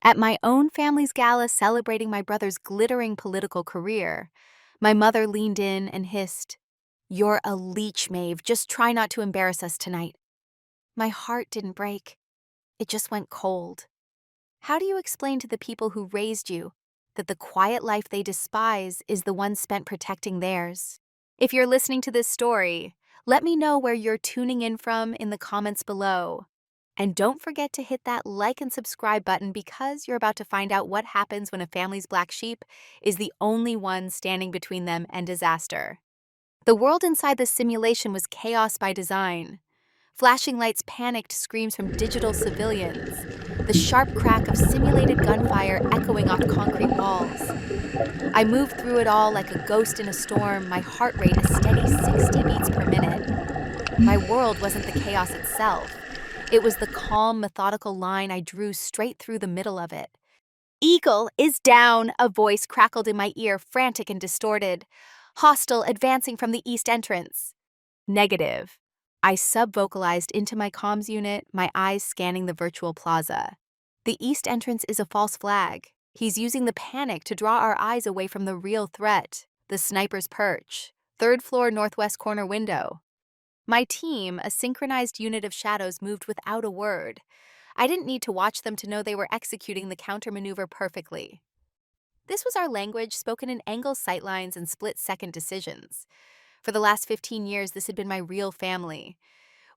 At my own family's gala celebrating my brother's glittering political career, my mother leaned in and hissed, "You're a leech, Maeve. Just try not to embarrass us tonight." My heart didn't break. It just went cold. How do you explain to the people who raised you that the quiet life they despise is the one spent protecting theirs? If you're listening to this story, let me know where you're tuning in from in the comments below. And don't forget to hit that like and subscribe button because you're about to find out what happens when a family's black sheep is the only one standing between them and disaster. The world inside this simulation was chaos by design. Flashing lights, panicked screams from digital civilians, the sharp crack of simulated gunfire echoing off concrete walls. I moved through it all like a ghost in a storm, my heart rate a steady 60 beats per minute. My world wasn't the chaos itself. It was the calm, methodical line I drew straight through the middle of it. "Eagle is down," a voice crackled in my ear, frantic and distorted. "Hostile advancing from the east entrance." "Negative." I sub-vocalized into my comms unit, my eyes scanning the virtual plaza. "The east entrance is a false flag. He's using the panic to draw our eyes away from the real threat, the sniper's perch, third floor northwest corner window." My team, a synchronized unit of shadows, moved without a word. I didn't need to watch them to know they were executing the countermaneuver perfectly. This was our language, spoken in angle sightlines and split-second decisions. For the last 15 years, this had been my real family.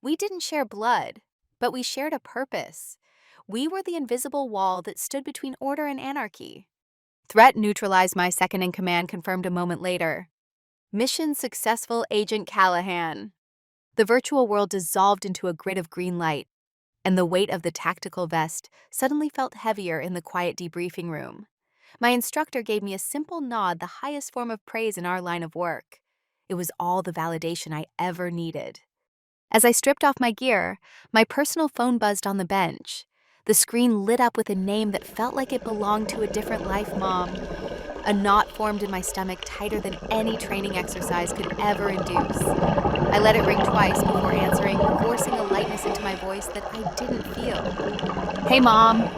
We didn't share blood, but we shared a purpose. We were the invisible wall that stood between order and anarchy. "Threat neutralized," my second-in-command confirmed a moment later. "Mission successful, Agent Callahan." The virtual world dissolved into a grid of green light, and the weight of the tactical vest suddenly felt heavier in the quiet debriefing room. My instructor gave me a simple nod, the highest form of praise in our line of work. It was all the validation I ever needed. As I stripped off my gear, my personal phone buzzed on the bench. The screen lit up with a name that felt like it belonged to a different life, Mom. A knot formed in my stomach tighter than any training exercise could ever induce. I let it ring twice before answering, forcing a lightness into my voice that I didn't feel. "Hey, Mom."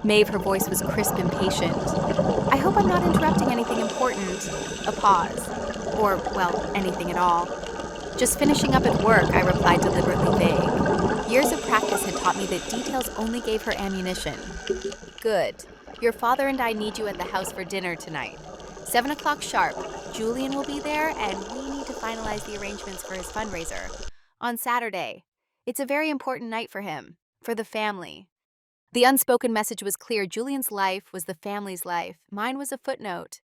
Maeve, her voice was crisp and patient. "I hope I'm not interrupting anything important." A pause. Or, well, anything at all. "Just finishing up at work," I replied, deliberately vague. Years of practice had taught me that details only gave her ammunition. "Good. Your father and I need you at the house for dinner tonight. 7 o'clock sharp. Julian will be there, and we need to finalize the arrangements for his fundraiser. On Saturday. It's a very important night for him, for the family." The unspoken message was clear. Julian's life was the family's life. Mine was a footnote.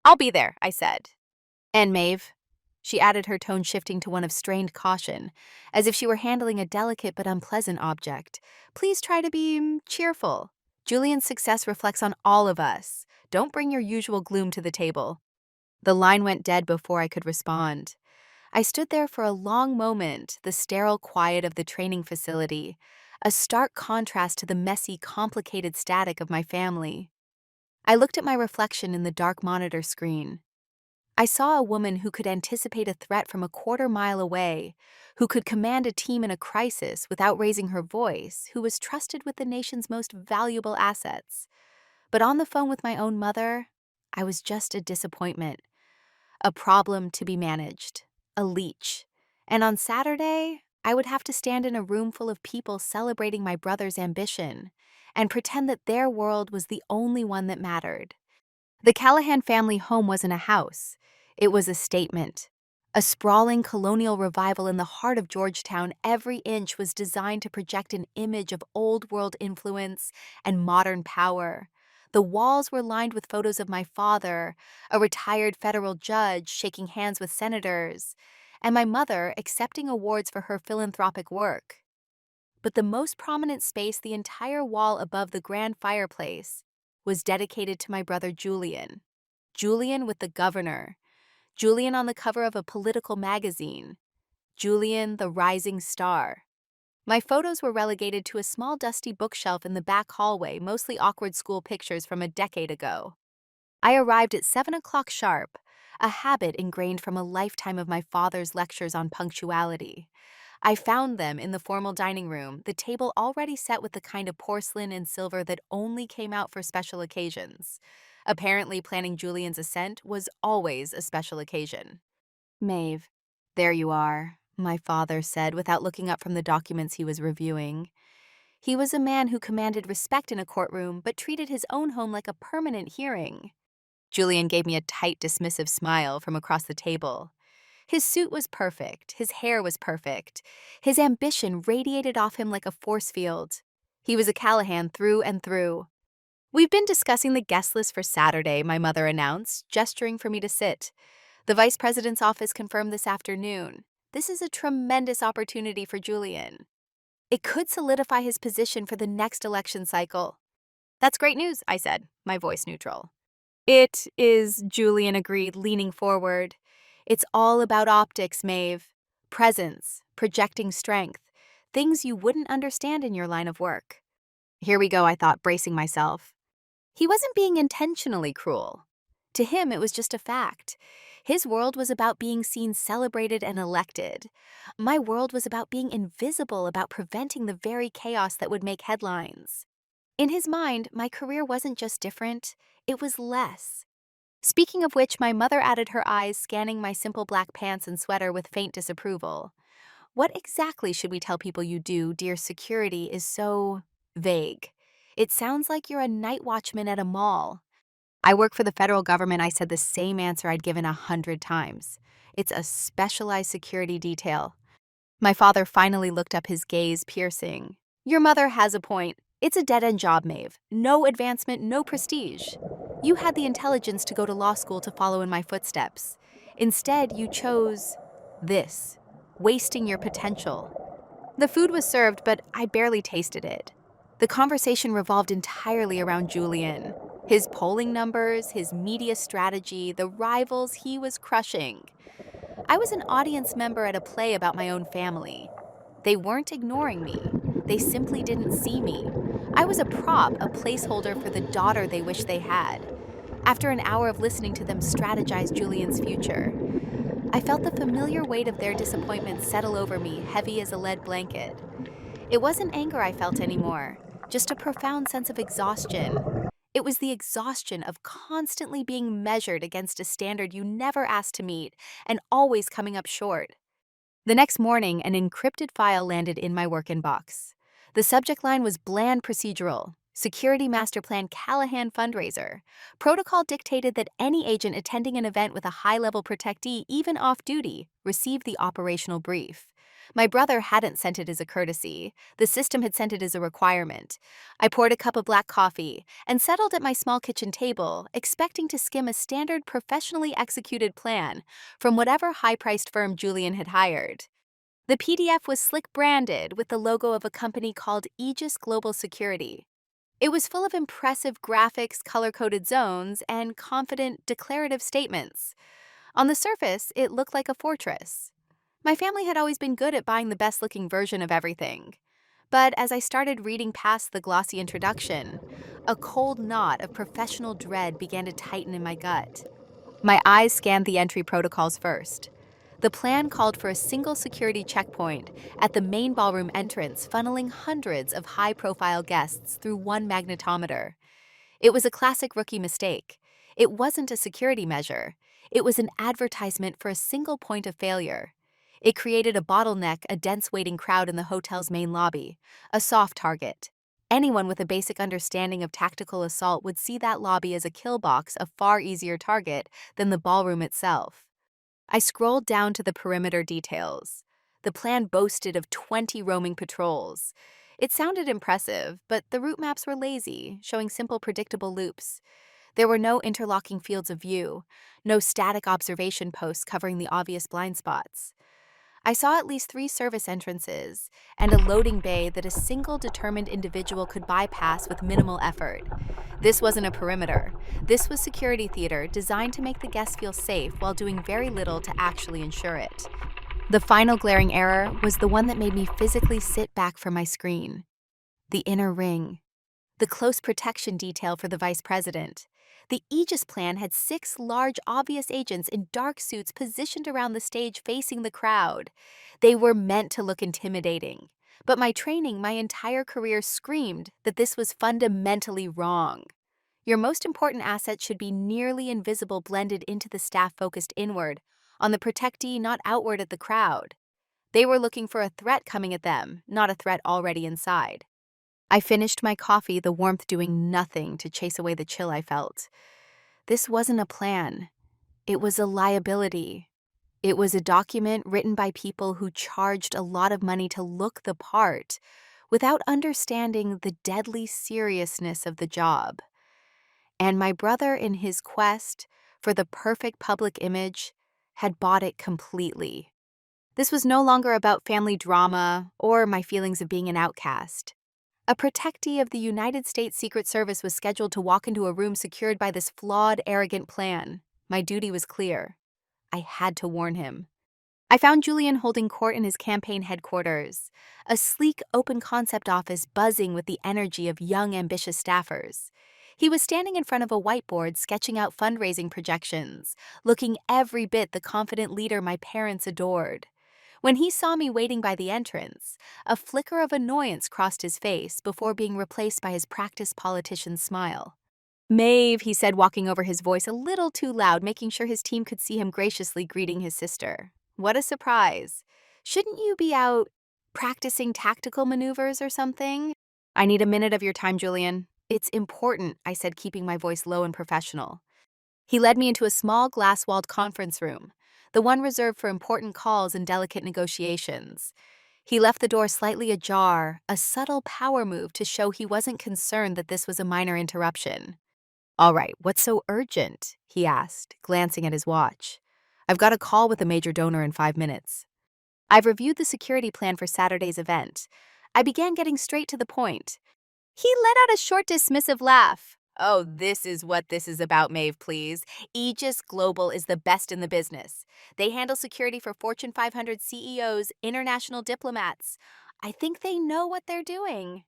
"I'll be there," I said. "And Maeve?" She added, her tone shifting to one of strained caution, as if she were handling a delicate but unpleasant object. "Please try to be cheerful. Julian's success reflects on all of us. Don't bring your usual gloom to the table." The line went dead before I could respond. I stood there for a long moment, the sterile quiet of the training facility, a stark contrast to the messy, complicated static of my family. I looked at my reflection in the dark monitor screen. I saw a woman who could anticipate a threat from a quarter mile away, who could command a team in a crisis without raising her voice, who was trusted with the nation's most valuable assets. But on the phone with my own mother, I was just a disappointment, a problem to be managed, a leech. And on Saturday, I would have to stand in a room full of people celebrating my brother's ambition and pretend that their world was the only one that mattered. The Callahan family home wasn't a house. It was a statement. A sprawling colonial revival in the heart of Georgetown, every inch was designed to project an image of old-world influence and modern power. The walls were lined with photos of my father, a retired federal judge shaking hands with senators, and my mother accepting awards for her philanthropic work. But the most prominent space, the entire wall above the grand fireplace, was dedicated to my brother Julian. Julian with the governor. Julian on the cover of a political magazine. Julian, the rising star. My photos were relegated to a small dusty bookshelf in the back hallway, mostly awkward school pictures from a decade ago. I arrived at 7 o'clock sharp, a habit ingrained from a lifetime of my father's lectures on punctuality. I found them in the formal dining room, the table already set with the kind of porcelain and silver that only came out for special occasions. Apparently, planning Julian's ascent was always a special occasion. Maeve, there you are, my father said without looking up from the documents he was reviewing. He was a man who commanded respect in a courtroom but treated his own home like a permanent hearing. Julian gave me a tight, dismissive smile from across the table. His suit was perfect, his hair was perfect. His ambition radiated off him like a force field. He was a Callahan through and through. "We've been discussing the guest list for Saturday," my mother announced, gesturing for me to sit. "The vice president's office confirmed this afternoon. This is a tremendous opportunity for Julian. It could solidify his position for the next election cycle." "That's great news," I said, my voice neutral. "It is," Julian agreed, leaning forward. "It's all about optics, Maeve. Presence, projecting strength, things you wouldn't understand in your line of work." Here we go, I thought, bracing myself. He wasn't being intentionally cruel. To him, it was just a fact. His world was about being seen, celebrated, and elected. My world was about being invisible, about preventing the very chaos that would make headlines. In his mind, my career wasn't just different, it was less. Speaking of which, my mother added her eyes, scanning my simple black pants and sweater with faint disapproval. "What exactly should we tell people you do, dear? Security is so vague. It sounds like you're a night watchman at a mall." "I work for the federal government," I said, the same answer I'd given 100 times. "It's a specialized security detail." My father finally looked up, his gaze piercing. "Your mother has a point. It's a dead-end job, Maeve. No advancement, no prestige. You had the intelligence to go to law school to follow in my footsteps. Instead, you chose this, wasting your potential." The food was served, but I barely tasted it. The conversation revolved entirely around Julian. His polling numbers, his media strategy, the rivals he was crushing. I was an audience member at a play about my own family. They weren't ignoring me. They simply didn't see me. I was a prop, a placeholder for the daughter they wished they had. After an hour of listening to them strategize Julian's future, I felt the familiar weight of their disappointment settle over me, heavy as a lead blanket. It wasn't anger I felt anymore, just a profound sense of exhaustion. It was the exhaustion of constantly being measured against a standard you never asked to meet and always coming up short. The next morning, an encrypted file landed in my work inbox. The subject line was bland procedural. Security Master Plan Callahan fundraiser. Protocol dictated that any agent attending an event with a high-level protectee, even off-duty, received the operational brief. My brother hadn't sent it as a courtesy. The system had sent it as a requirement. I poured a cup of black coffee and settled at my small kitchen table, expecting to skim a standard professionally executed plan from whatever high-priced firm Julian had hired. The PDF was slick branded with the logo of a company called Aegis Global Security. It was full of impressive graphics, color-coded zones, and confident, declarative statements. On the surface, it looked like a fortress. My family had always been good at buying the best-looking version of everything. But as I started reading past the glossy introduction, a cold knot of professional dread began to tighten in my gut. My eyes scanned the entry protocols first. The plan called for a single security checkpoint at the main ballroom entrance, funneling hundreds of high-profile guests through one magnetometer. It was a classic rookie mistake. It wasn't a security measure. It was an advertisement for a single point of failure. It created a bottleneck, a dense waiting crowd in the hotel's main lobby, a soft target. Anyone with a basic understanding of tactical assault would see that lobby as a kill box, a far easier target than the ballroom itself. I scrolled down to the perimeter details. The plan boasted of 20 roaming patrols. It sounded impressive, but the route maps were lazy, showing simple, predictable loops. There were no interlocking fields of view, no static observation posts covering the obvious blind spots. I saw at least 3 service entrances and a loading bay that a single determined individual could bypass with minimal effort. This wasn't a perimeter. This was security theater designed to make the guests feel safe while doing very little to actually ensure it. The final glaring error was the one that made me physically sit back from my screen. The inner ring. the close protection detail for the vice president. The Aegis plan had 6 large, obvious agents in dark suits positioned around the stage facing the crowd. They were meant to look intimidating. But my training, my entire career screamed that this was fundamentally wrong. Your most important asset should be nearly invisible, blended into the staff, focused inward, on the protectee, not outward at the crowd. They were looking for a threat coming at them, not a threat already inside. I finished my coffee, the warmth doing nothing to chase away the chill I felt. This wasn't a plan. It was a liability. It was a document written by people who charged a lot of money to look the part, without understanding the deadly seriousness of the job. And my brother, in his quest for the perfect public image, had bought it completely. This was no longer about family drama or my feelings of being an outcast. A protectee of the United States Secret Service was scheduled to walk into a room secured by this flawed, arrogant plan. My duty was clear. I had to warn him. I found Julian holding court in his campaign headquarters, a sleek, open-concept office buzzing with the energy of young, ambitious staffers. He was standing in front of a whiteboard sketching out fundraising projections, looking every bit the confident leader my parents adored. When he saw me waiting by the entrance, a flicker of annoyance crossed his face before being replaced by his practiced politician's smile. "Maeve," he said, walking over, his voice a little too loud, making sure his team could see him graciously greeting his sister. "What a surprise. Shouldn't you be out practicing tactical maneuvers or something?" "I need a minute of your time, Julian. It's important," I said, keeping my voice low and professional. He led me into a small glass-walled conference room, the one reserved for important calls and delicate negotiations. He left the door slightly ajar, a subtle power move to show he wasn't concerned that this was a minor interruption. "All right, what's so urgent?" he asked, glancing at his watch. "I've got a call with a major donor in 5 minutes." "I've reviewed the security plan for Saturday's event." I began, getting straight to the point. He let out a short, dismissive laugh. "Oh, this is what this is about, Maeve, please. Aegis Global is the best in the business. They handle security for Fortune 500 CEOs, international diplomats. I think they know what they're doing."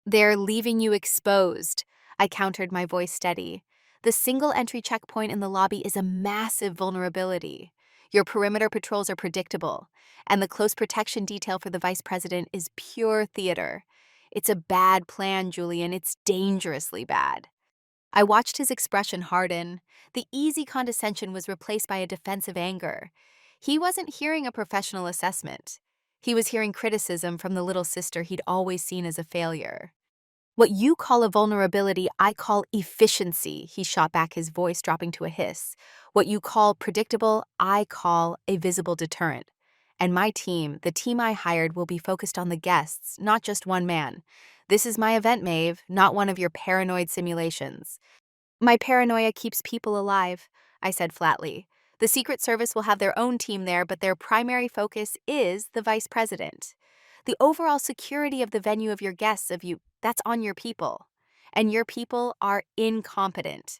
"They're leaving you exposed," I countered, my voice steady. "The single entry checkpoint in the lobby is a massive vulnerability. Your perimeter patrols are predictable, and the close protection detail for the vice president is pure theater. It's a bad plan, Julian. It's dangerously bad." I watched his expression harden. The easy condescension was replaced by a defensive anger. He wasn't hearing a professional assessment. He was hearing criticism from the little sister he'd always seen as a failure. "What you call a vulnerability, I call efficiency," he shot back, his voice dropping to a hiss. "What you call predictable, I call a visible deterrent. And my team, the team I hired, will be focused on the guests, not just one man. This is my event, Maeve, not one of your paranoid simulations." "My paranoia keeps people alive," I said flatly. "The Secret Service will have their own team there, but their primary focus is the vice president. The overall security of the venue, of your guests, of you, that's on your people. And your people are incompetent."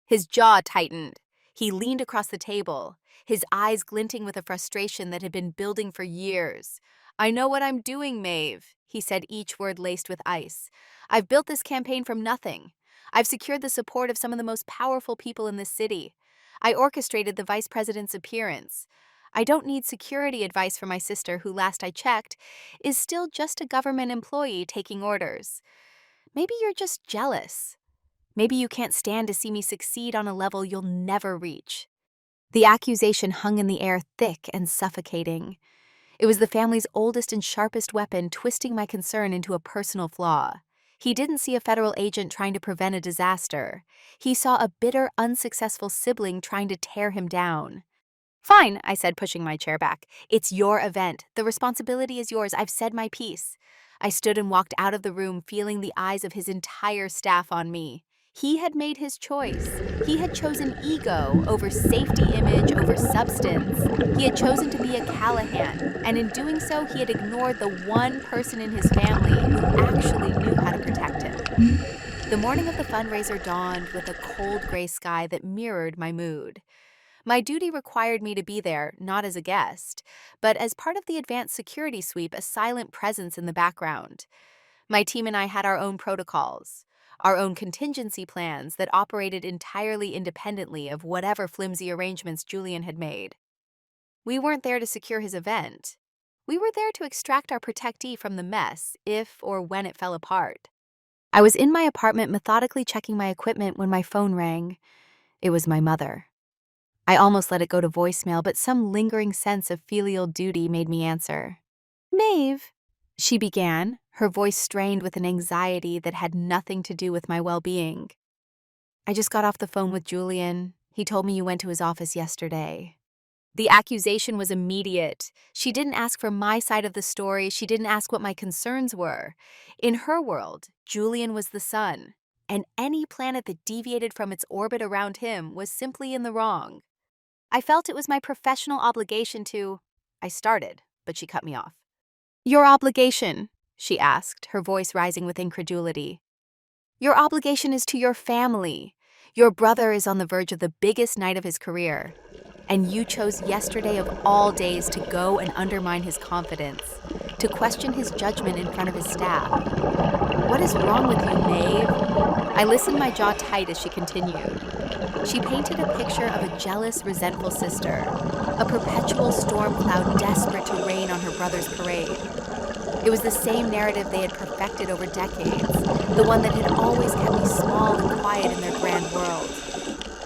His jaw tightened. He leaned across the table, his eyes glinting with a frustration that had been building for years. "I know what I'm doing, Maeve," he said, each word laced with ice. "I've built this campaign from nothing. I've secured the support of some of the most powerful people in this city. I orchestrated the vice president's appearance. I don't need security advice from my sister, who, last I checked, is still just a government employee taking orders. Maybe you're just jealous. Maybe you can't stand to see me succeed on a level you'll never reach." The accusation hung in the air, thick and suffocating. It was the family's oldest and sharpest weapon, twisting my concern into a personal flaw. He didn't see a federal agent trying to prevent a disaster. He saw a bitter, unsuccessful sibling trying to tear him down. "Fine," I said, pushing my chair back. "It's your event. The responsibility is yours. I've said my piece." I stood and walked out of the room, feeling the eyes of his entire staff on me. He had made his choice. He had chosen ego over safety, image over substance. He had chosen to be a Callahan, and in doing so, he had ignored the one person in his family who actually knew how to protect him. The morning of the fundraiser dawned with a cold gray sky that mirrored my mood. My duty required me to be there, not as a guest, but as part of the advanced security sweep, a silent presence in the background. My team and I had our own protocols. our own contingency plans that operated entirely independently of whatever flimsy arrangements Julian had made. We weren't there to secure his event. We were there to extract our protectee from the mess if or when it fell apart. I was in my apartment methodically checking my equipment when my phone rang. It was my mother. I almost let it go to voicemail, but some lingering sense of filial duty made me answer. "Maeve," she began, her voice strained with an anxiety that had nothing to do with my well-being. "I just got off the phone with Julian. He told me you went to his office yesterday." The accusation was immediate. She didn't ask for my side of the story. She didn't ask what my concerns were. In her world, Julian was the sun, and any planet that deviated from its orbit around him was simply in the wrong. I felt it was my professional obligation to... I started, but she cut me off. "Your obligation," she asked, her voice rising with incredulity. "Your obligation is to your family. Your brother is on the verge of the biggest night of his career. And you chose yesterday of all days to go and undermine his confidence, to question his judgment in front of his staff. What is wrong with you, Maeve?" I listened, my jaw tight as she continued. She painted a picture of a jealous, resentful sister, a perpetual storm cloud desperate to rain on her brother's parade. It was the same narrative they had perfected over decades, the one that had always kept me small and quiet in their grand world.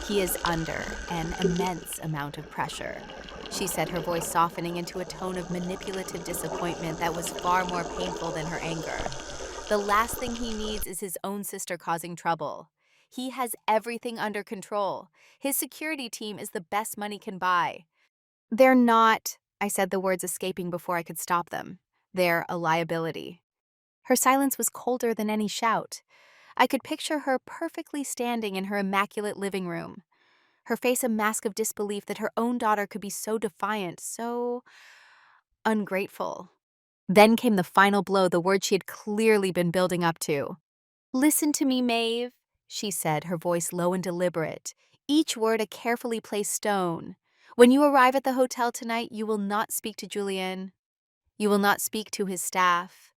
"He is under an immense amount of pressure," she said, her voice softening into a tone of manipulative disappointment that was far more painful than her anger. "The last thing he needs is his own sister causing trouble. He has everything under control. His security team is the best money can buy." "They're not," I said, the words escaping before I could stop them. "They're a liability." Her silence was colder than any shout. I could picture her perfectly standing in her immaculate living room, her face a mask of disbelief that her own daughter could be so defiant, so ungrateful. Then came the final blow, the word she had clearly been building up to. "Listen to me, Maeve," she said, her voice low and deliberate, each word a carefully placed stone. "When you arrive at the hotel tonight, you will not speak to Julian. You will not speak to his staff.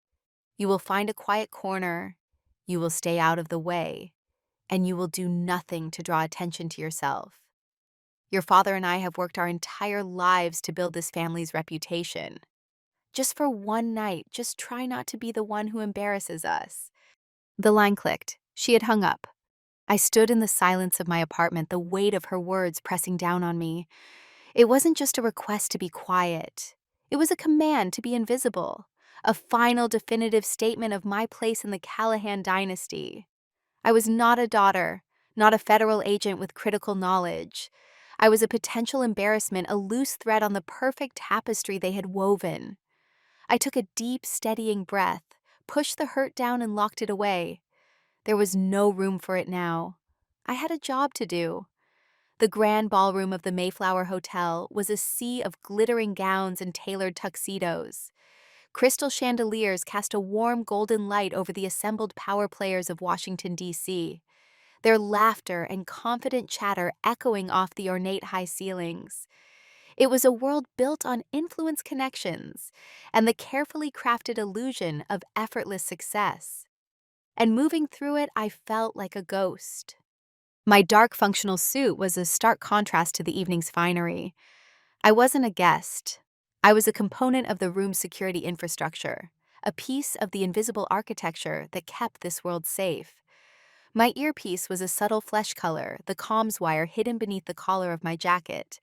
You will find a quiet corner. You will stay out of the way. And you will do nothing to draw attention to yourself. Your father and I have worked our entire lives to build this family's reputation. Just for one night, just try not to be the one who embarrasses us." The line clicked. She had hung up. I stood in the silence of my apartment, the weight of her words pressing down on me. It wasn't just a request to be quiet. It was a command to be invisible, a final definitive statement of my place in the Callahan dynasty. I was not a daughter, not a federal agent with critical knowledge. I was a potential embarrassment, a loose thread on the perfect tapestry they had woven. I took a deep, steadying breath, pushed the hurt down and locked it away. There was no room for it now. I had a job to do. The grand ballroom of the Mayflower Hotel was a sea of glittering gowns and tailored tuxedos. Crystal chandeliers cast a warm golden light over the assembled power players of Washington, D.C., their laughter and confident chatter echoing off the ornate high ceilings. It was a world built on influence connections and the carefully crafted illusion of effortless success. And moving through it, I felt like a ghost. My dark functional suit was a stark contrast to the evening's finery. I wasn't a guest. I was a component of the room's security infrastructure, a piece of the invisible architecture that kept this world safe. My earpiece was a subtle flesh color, the comms wire hidden beneath the collar of my jacket.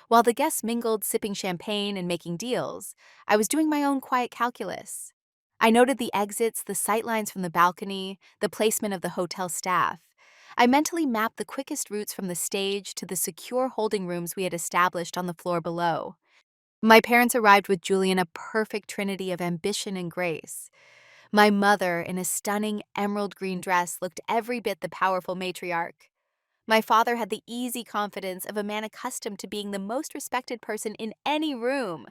While the guests mingled, sipping champagne and making deals, I was doing my own quiet calculus. I noted the exits, the sightlines from the balcony, the placement of the hotel staff. I mentally mapped the quickest routes from the stage to the secure holding rooms we had established on the floor below. My parents arrived with Julian, a perfect trinity of ambition and grace. My mother, in a stunning emerald green dress, looked every bit the powerful matriarch. My father had the easy confidence of a man accustomed to being the most respected person in any room.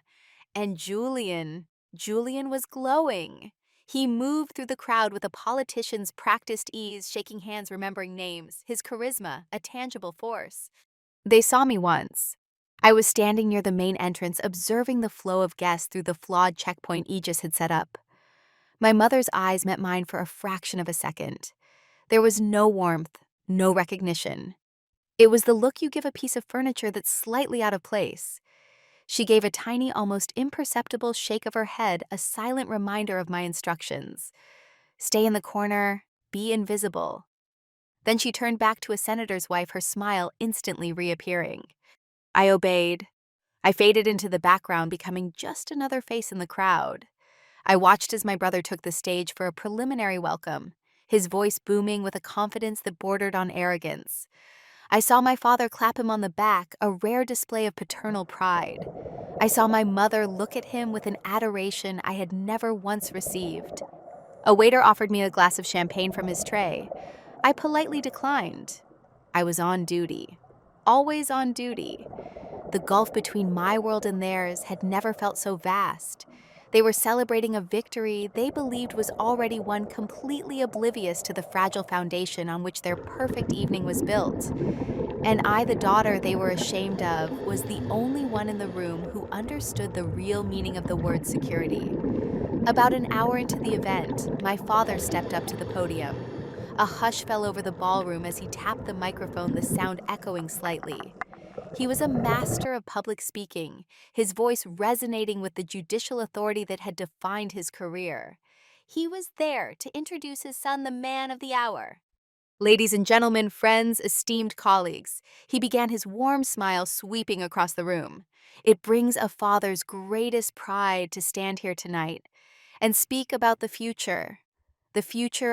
And Julian was glowing. He moved through the crowd with a politician's practiced ease, shaking hands, remembering names, his charisma, a tangible force. They saw me once. I was standing near the main entrance, observing the flow of guests through the flawed checkpoint Aegis had set up. My mother's eyes met mine for a fraction of a second. There was no warmth, no recognition. It was the look you give a piece of furniture that's slightly out of place. She gave a tiny, almost imperceptible shake of her head, a silent reminder of my instructions. Stay in the corner, be invisible. Then she turned back to a senator's wife, her smile instantly reappearing. I obeyed. I faded into the background, becoming just another face in the crowd. I watched as my brother took the stage for a preliminary welcome, his voice booming with a confidence that bordered on arrogance. I saw my father clap him on the back, a rare display of paternal pride. I saw my mother look at him with an adoration I had never once received. A waiter offered me a glass of champagne from his tray. I politely declined. I was on duty. Always on duty. The gulf between my world and theirs had never felt so vast. They were celebrating a victory they believed was already won, completely oblivious to the fragile foundation on which their perfect evening was built. And I, the daughter they were ashamed of, was the only one in the room who understood the real meaning of the word security. About an hour into the event, my father stepped up to the podium. A hush fell over the ballroom as he tapped the microphone, the sound echoing slightly. He was a master of public speaking, his voice resonating with the judicial authority that had defined his career. He was there to introduce his son, the man of the hour. Ladies and gentlemen, friends, esteemed colleagues, he began, his warm smile sweeping across the room. It brings a father's greatest pride to stand here tonight and speak about the future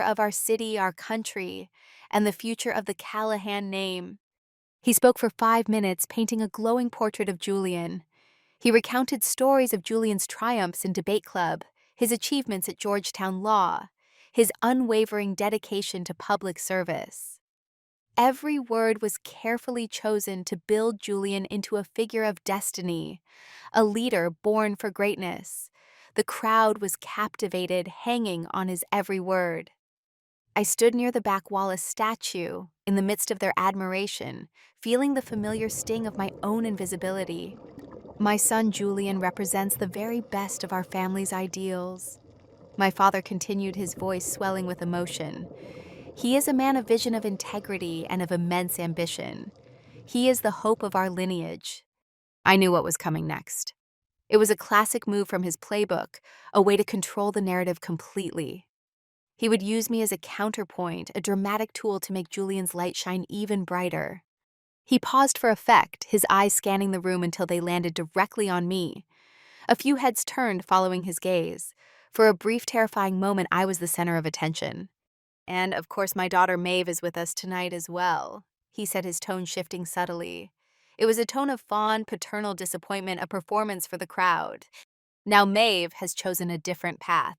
of our city, our country, and the future of the Callahan name. He spoke for 5 minutes, painting a glowing portrait of Julian. He recounted stories of Julian's triumphs in debate club, his achievements at Georgetown Law, his unwavering dedication to public service. Every word was carefully chosen to build Julian into a figure of destiny, a leader born for greatness. The crowd was captivated, hanging on his every word. I stood near the back wall, a statue, in the midst of their admiration, feeling the familiar sting of my own invisibility. My son Julian represents the very best of our family's ideals. My father continued, his voice swelling with emotion. He is a man of vision, of integrity, and of immense ambition. He is the hope of our lineage. I knew what was coming next. It was a classic move from his playbook, a way to control the narrative completely. He would use me as a counterpoint, a dramatic tool to make Julian's light shine even brighter. He paused for effect, his eyes scanning the room until they landed directly on me. A few heads turned following his gaze. For a brief, terrifying moment, I was the center of attention. And, of course, my daughter Maeve is with us tonight as well, he said, his tone shifting subtly. It was a tone of fond, paternal disappointment, a performance for the crowd. Now Maeve has chosen a different path.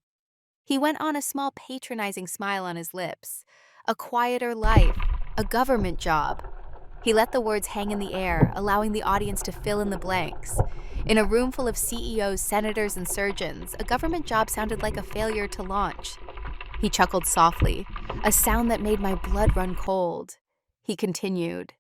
He went on, a small patronizing smile on his lips. A quieter life, a government job. He let the words hang in the air, allowing the audience to fill in the blanks. In a room full of CEOs, senators, and surgeons, a government job sounded like a failure to launch. He chuckled softly, a sound that made my blood run cold. He continued.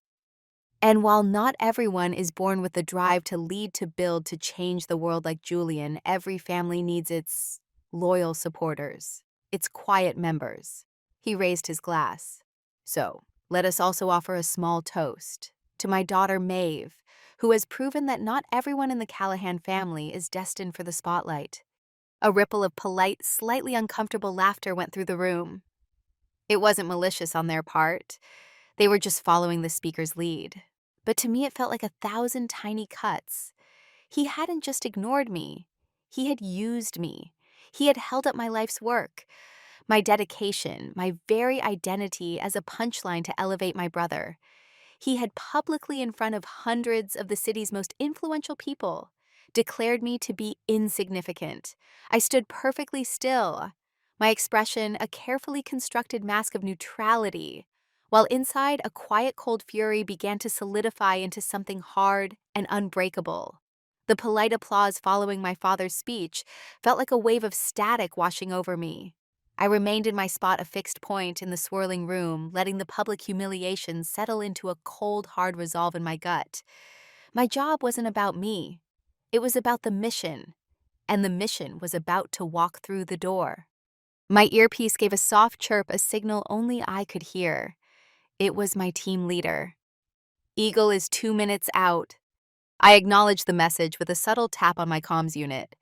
And while not everyone is born with the drive to lead, to build, to change the world like Julian, every family needs its loyal supporters, its quiet members. He raised his glass. So, let us also offer a small toast to my daughter Maeve, who has proven that not everyone in the Callahan family is destined for the spotlight. A ripple of polite, slightly uncomfortable laughter went through the room. It wasn't malicious on their part. They were just following the speaker's lead. But to me, it felt like 1,000 tiny cuts. He hadn't just ignored me. He had used me. He had held up my life's work, my dedication, my very identity as a punchline to elevate my brother. He had publicly, in front of hundreds of the city's most influential people, declared me to be insignificant. I stood perfectly still, my expression a carefully constructed mask of neutrality, while inside a quiet, cold fury began to solidify into something hard and unbreakable. The polite applause following my father's speech felt like a wave of static washing over me. I remained in my spot, a fixed point in the swirling room, letting the public humiliation settle into a cold, hard resolve in my gut. My job wasn't about me. It was about the mission, and the mission was about to walk through the door. My earpiece gave a soft chirp, a signal only I could hear. It was my team leader. Eagle is 2 minutes out. I acknowledged the message with a subtle tap on my comms unit.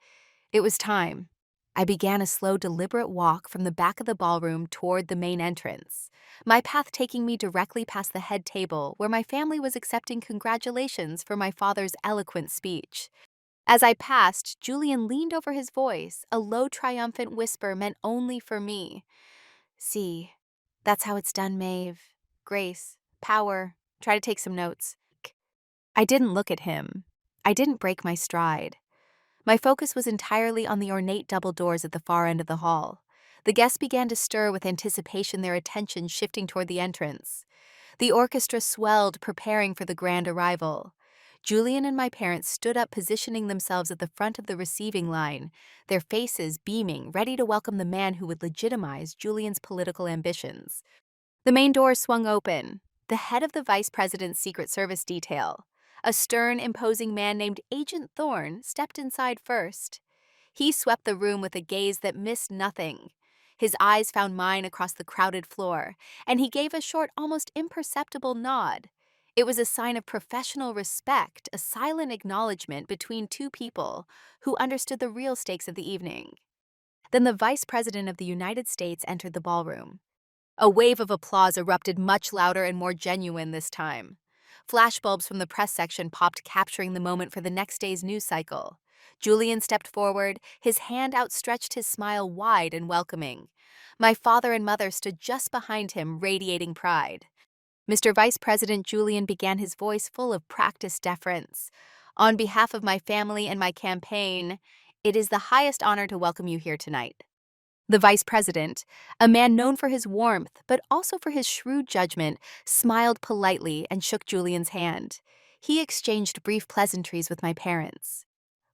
It was time. I began a slow, deliberate walk from the back of the ballroom toward the main entrance, my path taking me directly past the head table where my family was accepting congratulations for my father's eloquent speech. As I passed, Julian leaned over his voice, a low, triumphant whisper meant only for me. See, that's how it's done, Maeve. Grace, power, try to take some notes. I didn't look at him. I didn't break my stride. My focus was entirely on the ornate double doors at the far end of the hall. The guests began to stir with anticipation, their attention shifting toward the entrance. The orchestra swelled, preparing for the grand arrival. Julian and my parents stood up, positioning themselves at the front of the receiving line, their faces beaming, ready to welcome the man who would legitimize Julian's political ambitions. The main door swung open. The head of the Vice President's Secret Service detail, a stern, imposing man named Agent Thorne, stepped inside first. He swept the room with a gaze that missed nothing. His eyes found mine across the crowded floor, and he gave a short, almost imperceptible nod. It was a sign of professional respect, a silent acknowledgement between two people who understood the real stakes of the evening. Then the Vice President of the United States entered the ballroom. A wave of applause erupted, much louder and more genuine this time. Flashbulbs from the press section popped, capturing the moment for the next day's news cycle. Julian stepped forward, his hand outstretched, his smile wide and welcoming. My father and mother stood just behind him, radiating pride. Mr. Vice President, Julian began, his voice full of practiced deference. On behalf of my family and my campaign, it is the highest honor to welcome you here tonight. The Vice President, a man known for his warmth but also for his shrewd judgment, smiled politely and shook Julian's hand. He exchanged brief pleasantries with my parents.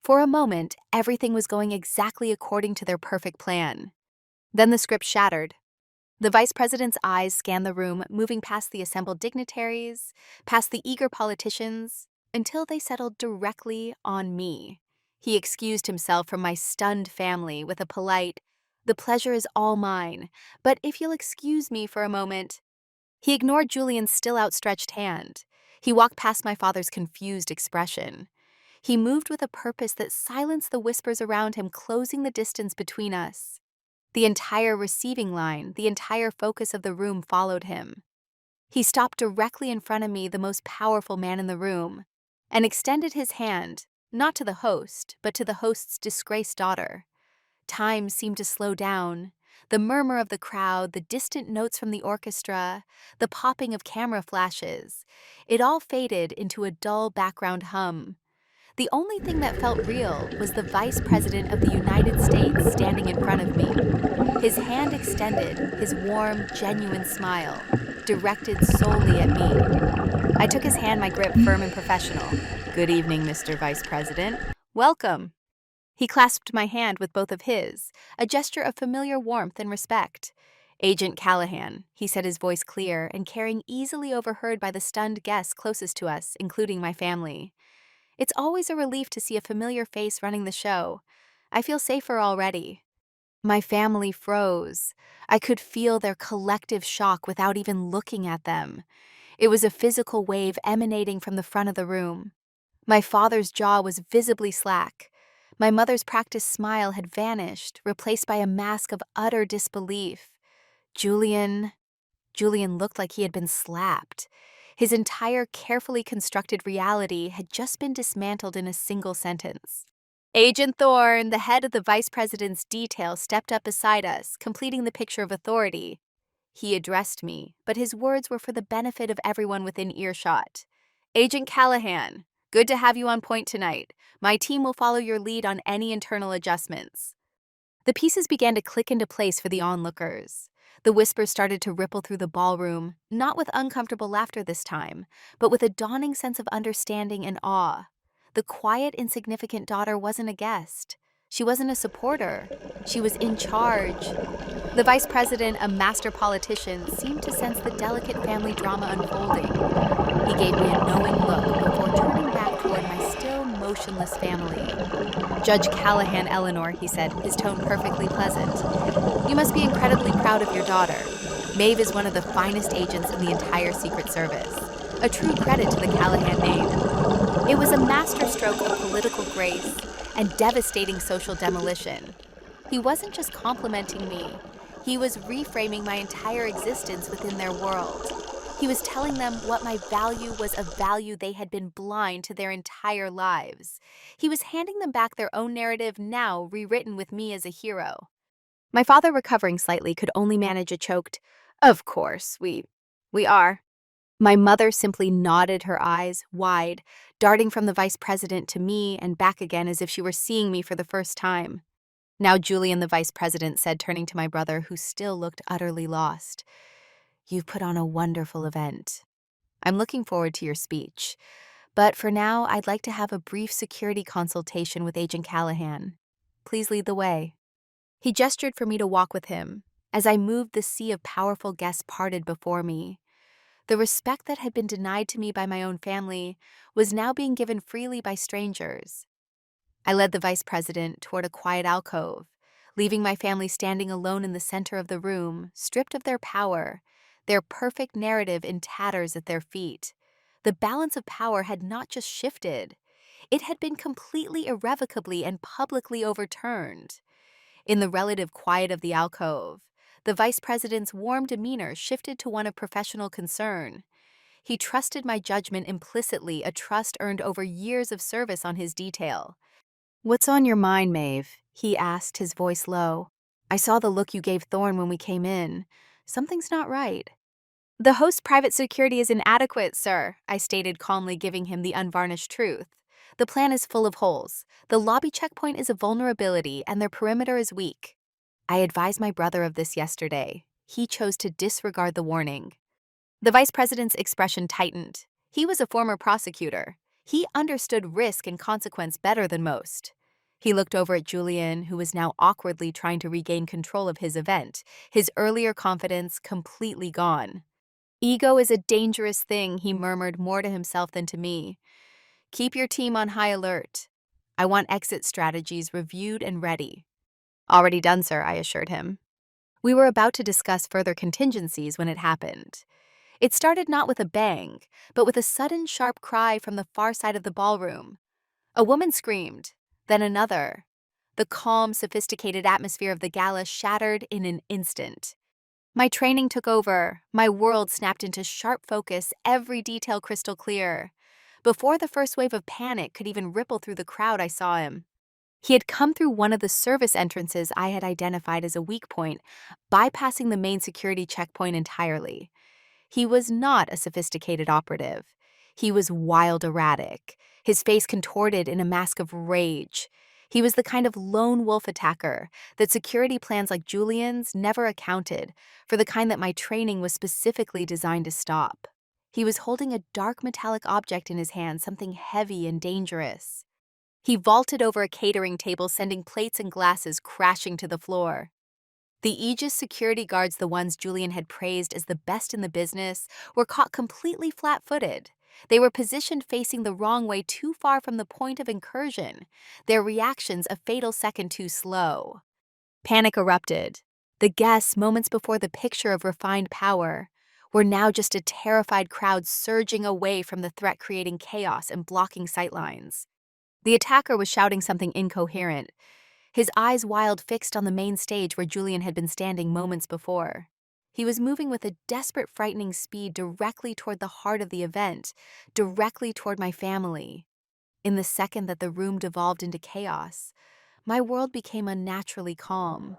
For a moment, everything was going exactly according to their perfect plan. Then the script shattered. The Vice President's eyes scanned the room, moving past the assembled dignitaries, past the eager politicians, until they settled directly on me. He excused himself from my stunned family with a polite, "The pleasure is all mine, but if you'll excuse me for a moment." He ignored Julian's still outstretched hand. He walked past my father's confused expression. He moved with a purpose that silenced the whispers around him, closing the distance between us. The entire receiving line, the entire focus of the room followed him. He stopped directly in front of me, the most powerful man in the room, and extended his hand, not to the host, but to the host's disgraced daughter. Time seemed to slow down. The murmur of the crowd, the distant notes from the orchestra, the popping of camera flashes, it all faded into a dull background hum. The only thing that felt real was the Vice President of the United States standing in front of me. His hand extended, his warm, genuine smile, directed solely at me. I took his hand, my grip firm and professional. "Good evening, Mr. Vice President. Welcome." He clasped my hand with both of his, a gesture of familiar warmth and respect. "Agent Callahan," he said, his voice clear and carrying, easily overheard by the stunned guests closest to us, including my family. It's always a relief to see a familiar face running the show. I feel safer already. My family froze. I could feel their collective shock without even looking at them. It was a physical wave emanating from the front of the room. My father's jaw was visibly slack. My mother's practiced smile had vanished, replaced by a mask of utter disbelief. Julian looked like he had been slapped. His entire carefully constructed reality had just been dismantled in a single sentence. Agent Thorne, the head of the Vice President's detail, stepped up beside us, completing the picture of authority. He addressed me, but his words were for the benefit of everyone within earshot. "Agent Callahan, good to have you on point tonight. My team will follow your lead on any internal adjustments." The pieces began to click into place for the onlookers. The whispers started to ripple through the ballroom, not with uncomfortable laughter this time, but with a dawning sense of understanding and awe. The quiet, insignificant daughter wasn't a guest. She wasn't a supporter. She was in charge. The Vice President, a master politician, seemed to sense the delicate family drama unfolding. He gave me a knowing look before turning back toward my still motionless family. "Judge Callahan, Eleanor," he said, his tone perfectly pleasant. You must be incredibly proud of your daughter. Maeve is one of the finest agents in the entire Secret Service. A true credit to the Callahan name. It was a masterstroke of political grace and devastating social demolition. He wasn't just complimenting me, he was reframing my entire existence within their world. He was telling them what my value was, a value they had been blind to their entire lives. He was handing them back their own narrative, now rewritten with me as a hero. My father, recovering slightly, could only manage a choked, "Of course, we are." My mother simply nodded, her eyes wide, darting from the vice president to me and back again as if she were seeing me for the first time. "Now, Julian," the vice president said, turning to my brother, who still looked utterly lost, "you've put on a wonderful event. I'm looking forward to your speech. But for now, I'd like to have a brief security consultation with Agent Callahan. Please lead the way." He gestured for me to walk with him. As I moved, the sea of powerful guests parted before me. The respect that had been denied to me by my own family was now being given freely by strangers. I led the vice president toward a quiet alcove, leaving my family standing alone in the center of the room, stripped of their power, their perfect narrative in tatters at their feet. The balance of power had not just shifted, it had been completely irrevocably and publicly overturned. In the relative quiet of the alcove, the vice president's warm demeanor shifted to one of professional concern. He trusted my judgment implicitly, a trust earned over years of service on his detail. "What's on your mind, Maeve?" he asked, his voice low. "I saw the look you gave Thorne when we came in. Something's not right." "The host's private security is inadequate, sir," I stated calmly, giving him the unvarnished truth. "The plan is full of holes. The lobby checkpoint is a vulnerability, and their perimeter is weak." I advised my brother of this yesterday. He chose to disregard the warning. The vice president's expression tightened. He was a former prosecutor. He understood risk and consequence better than most. He looked over at Julian, who was now awkwardly trying to regain control of his event, his earlier confidence completely gone. "Ego is a dangerous thing," he murmured, more to himself than to me. "Keep your team on high alert. I want exit strategies reviewed and ready." "Already done, sir," I assured him. We were about to discuss further contingencies when it happened. It started not with a bang, but with a sudden sharp cry from the far side of the ballroom. A woman screamed, then another. The calm, sophisticated atmosphere of the gala shattered in an instant. My training took over. My world snapped into sharp focus, every detail crystal clear. Before the first wave of panic could even ripple through the crowd, I saw him. He had come through one of the service entrances I had identified as a weak point, bypassing the main security checkpoint entirely. He was not a sophisticated operative. He was wild erratic, his face contorted in a mask of rage. He was the kind of lone wolf attacker that security plans like Julian's never accounted for, the kind that my training was specifically designed to stop. He was holding a dark metallic object in his hand, something heavy and dangerous. He vaulted over a catering table, sending plates and glasses crashing to the floor. The Aegis security guards, the ones Julian had praised as the best in the business, were caught completely flat-footed. They were positioned facing the wrong way, too far from the point of incursion, their reactions a fatal second too slow. Panic erupted. The guests, moments before the picture of refined power, were now just a terrified crowd surging away from the threat, creating chaos and blocking sightlines. The attacker was shouting something incoherent, his eyes wild, fixed on the main stage where Julian had been standing moments before. He was moving with a desperate, frightening speed directly toward the heart of the event, directly toward my family. In the second that the room devolved into chaos, my world became unnaturally calm.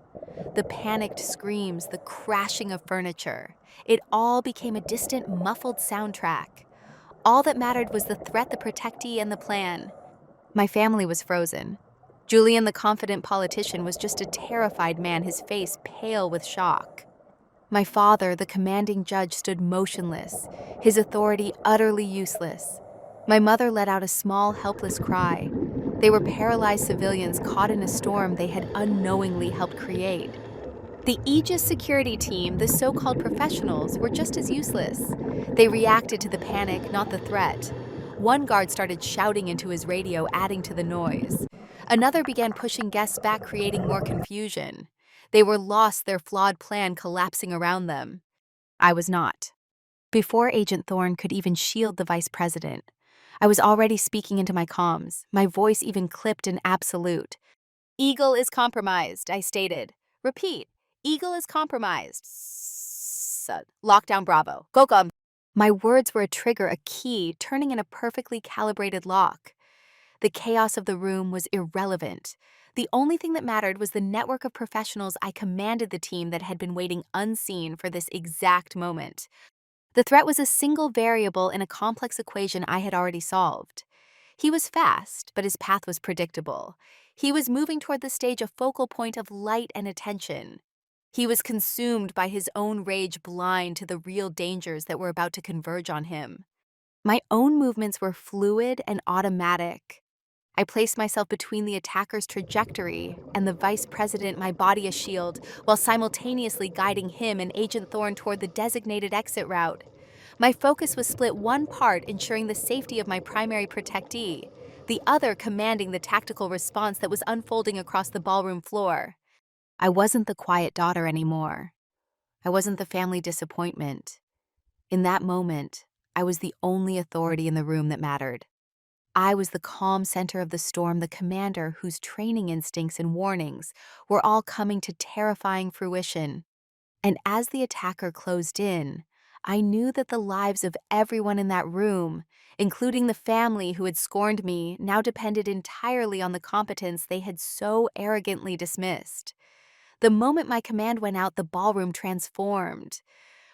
The panicked screams, the crashing of furniture, it all became a distant, muffled soundtrack. All that mattered was the threat, the protectee, and the plan. My family was frozen. Julian, the confident politician, was just a terrified man, his face pale with shock. My father, the commanding judge, stood motionless, his authority utterly useless. My mother let out a small, helpless cry. They were paralyzed civilians caught in a storm they had unknowingly helped create. The Aegis security team, the so-called professionals, were just as useless. They reacted to the panic, not the threat. One guard started shouting into his radio, adding to the noise. Another began pushing guests back, creating more confusion. They were lost, their flawed plan collapsing around them. I was not. Before Agent Thorne could even shield the vice president, I was already speaking into my comms, my voice even clipped in absolute. Eagle is compromised, I stated. Repeat, Eagle is compromised. Lockdown Bravo. Go gum. My words were a trigger, a key, turning in a perfectly calibrated lock. The chaos of the room was irrelevant. The only thing that mattered was the network of professionals I commanded the team that had been waiting unseen for this exact moment. The threat was a single variable in a complex equation I had already solved. He was fast, but his path was predictable. He was moving toward the stage, a focal point of light and attention. He was consumed by his own rage, blind to the real dangers that were about to converge on him. My own movements were fluid and automatic. I placed myself between the attacker's trajectory and the vice president, my body a shield, while simultaneously guiding him and Agent Thorne toward the designated exit route. My focus was split, one part ensuring the safety of my primary protectee, the other commanding the tactical response that was unfolding across the ballroom floor. I wasn't the quiet daughter anymore. I wasn't the family disappointment. In that moment, I was the only authority in the room that mattered. I was the calm center of the storm, the commander whose training instincts and warnings were all coming to terrifying fruition. And as the attacker closed in, I knew that the lives of everyone in that room, including the family who had scorned me, now depended entirely on the competence they had so arrogantly dismissed. The moment my command went out, the ballroom transformed.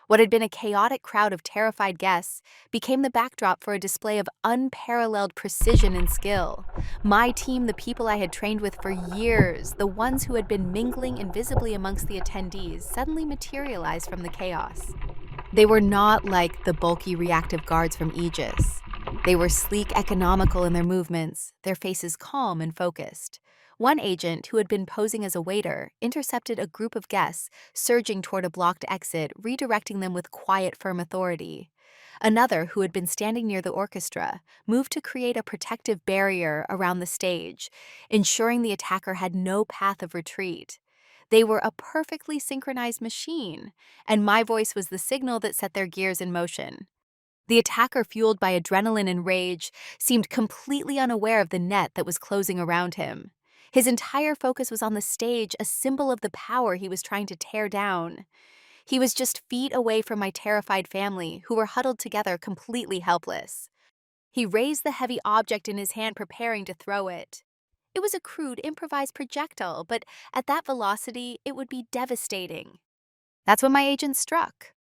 What had been a chaotic crowd of terrified guests became the backdrop for a display of unparalleled precision and skill. My team, the people I had trained with for years, the ones who had been mingling invisibly amongst the attendees, suddenly materialized from the chaos. They were not like the bulky reactive guards from Aegis. They were sleek, economical in their movements, their faces calm and focused. One agent, who had been posing as a waiter, intercepted a group of guests surging toward a blocked exit, redirecting them with quiet, firm authority. Another, who had been standing near the orchestra, moved to create a protective barrier around the stage, ensuring the attacker had no path of retreat. They were a perfectly synchronized machine, and my voice was the signal that set their gears in motion. The attacker, fueled by adrenaline and rage, seemed completely unaware of the net that was closing around him. His entire focus was on the stage, a symbol of the power he was trying to tear down. He was just feet away from my terrified family, who were huddled together, completely helpless. He raised the heavy object in his hand, preparing to throw it. It was a crude, improvised projectile, but at that velocity, it would be devastating. That's when my agent struck.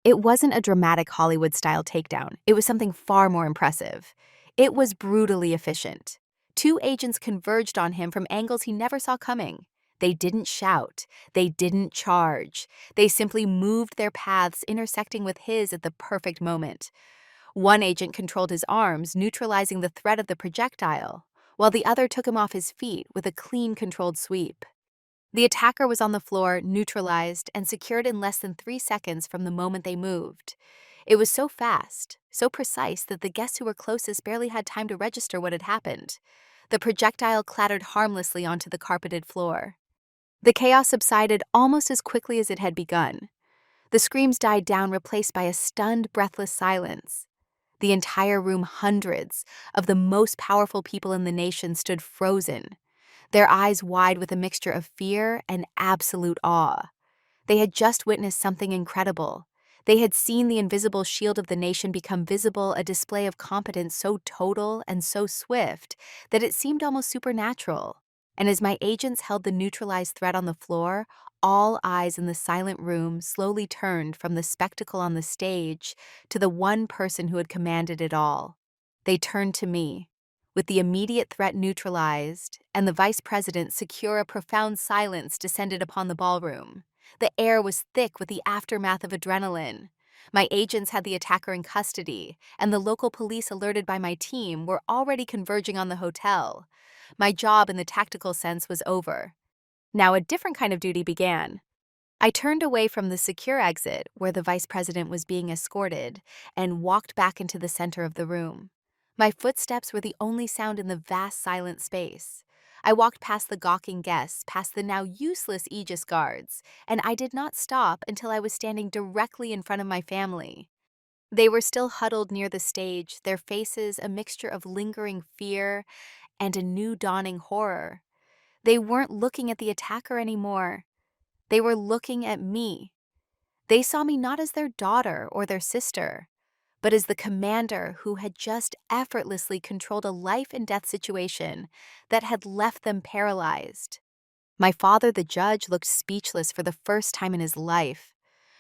It wasn't a dramatic Hollywood-style takedown. It was something far more impressive. It was brutally efficient. Two agents converged on him from angles he never saw coming. They didn't shout. They didn't charge. They simply moved their paths, intersecting with his at the perfect moment. One agent controlled his arms, neutralizing the threat of the projectile, while the other took him off his feet with a clean, controlled sweep. The attacker was on the floor, neutralized, and secured in less than 3 seconds from the moment they moved. It was so fast, so precise that the guests who were closest barely had time to register what had happened. The projectile clattered harmlessly onto the carpeted floor. The chaos subsided almost as quickly as it had begun. The screams died down, replaced by a stunned, breathless silence. The entire room, hundreds of the most powerful people in the nation, stood frozen, their eyes wide with a mixture of fear and absolute awe. They had just witnessed something incredible. They had seen the invisible shield of the nation become visible, a display of competence so total and so swift that it seemed almost supernatural. And as my agents held the neutralized threat on the floor, all eyes in the silent room slowly turned from the spectacle on the stage to the one person who had commanded it all. They turned to me. With the immediate threat neutralized and the vice president secure, a profound silence descended upon the ballroom. The air was thick with the aftermath of adrenaline. My agents had the attacker in custody, and the local police, alerted by my team, were already converging on the hotel. My job in the tactical sense was over. Now a different kind of duty began. I turned away from the secure exit where the vice president was being escorted and walked back into the center of the room. My footsteps were the only sound in the vast silent space. I walked past the gawking guests, past the now useless Aegis guards, and I did not stop until I was standing directly in front of my family. They were still huddled near the stage, their faces a mixture of lingering fear and a new dawning horror. They weren't looking at the attacker anymore. They were looking at me. They saw me not as their daughter or their sister, but as the commander who had just effortlessly controlled a life and death situation that had left them paralyzed. My father, the judge, looked speechless for the first time in his life.